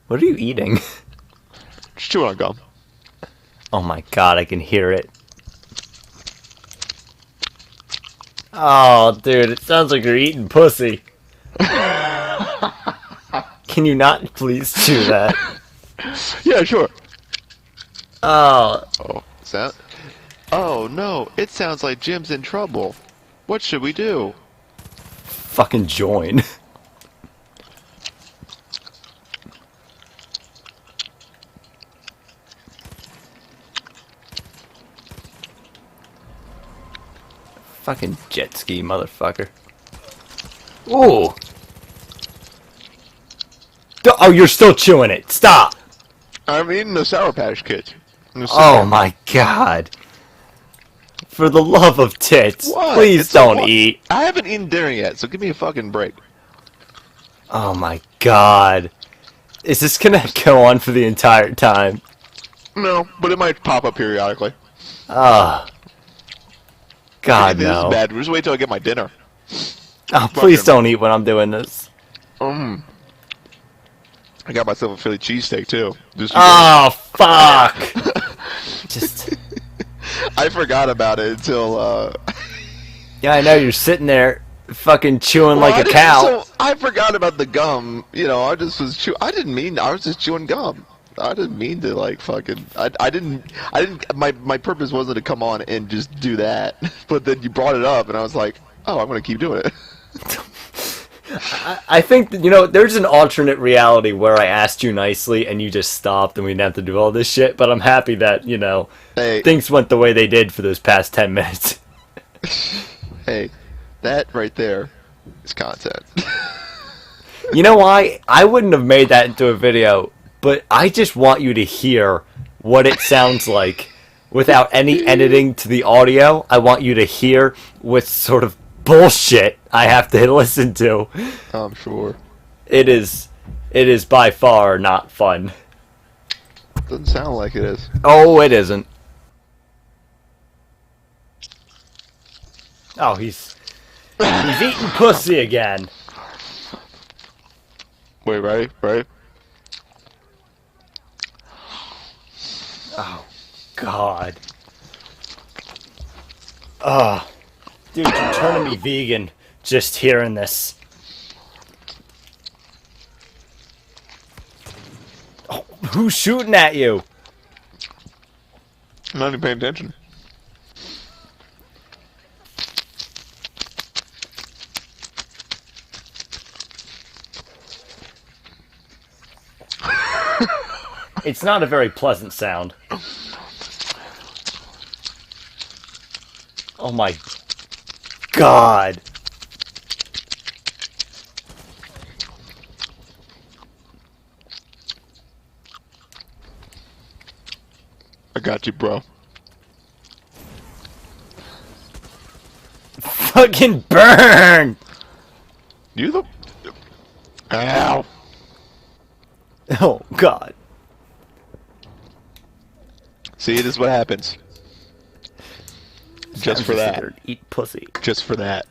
What are you eating? Just chewing on gum. Oh my god, I can hear it. Oh, dude, it sounds like you're eating pussy. Can you not please chew that? Yeah, sure. Oh, Oh, sound. Oh no! It sounds like Jim's in trouble. What should we do? fucking join. Fucking jet ski, motherfucker. Ooh. Oh, you're still chewing it. Stop. I'm eating the Sour Patch Kids. Oh my god. For the love of tits, What? please It's don't eat. I haven't eaten dinner yet, so give me a fucking break. Oh my god. Is this gonna go on for the entire time? No, but it might pop up periodically. Ah. God, This is no. bad. Just wait till I get my dinner. Oh, please don't eat when I'm doing this. I got myself a Philly cheesesteak too. Oh, fuck. Just... I forgot about it until. Yeah, I know, you're sitting there fucking chewing Well, like a cow. So I forgot about the gum. You know, I just was I didn't mean. I was just chewing gum. I didn't mean to like fucking. I didn't. My purpose wasn't to come on and just do that. But then you brought it up, and I was like, oh, I'm gonna keep doing it. I think that, you know, there's an alternate reality where I asked you nicely and you just stopped and we didn't have to do all this shit, but I'm happy that, you know, Hey. things went the way they did for those past 10 minutes. Hey, that right there is content. You know why? I wouldn't have made that into a video, but I just want you to hear what it sounds like without any editing to the audio. I want you to hear what sort of bullshit I have to listen to. I'm sure. It is by far not fun. Doesn't sound like it is. Oh, it isn't. Oh, he's eating pussy again. Wait, ready? Ready? Oh, God. Oh, dude, you're turning me vegan just hearing this. Oh, who's shooting at you? I'm not even paying attention. It's not a very pleasant sound. Oh my God. I got you, bro. Fucking burn! You the... Ow. Oh God. See, this is what happens. Just for that. Eat pussy. Just for that.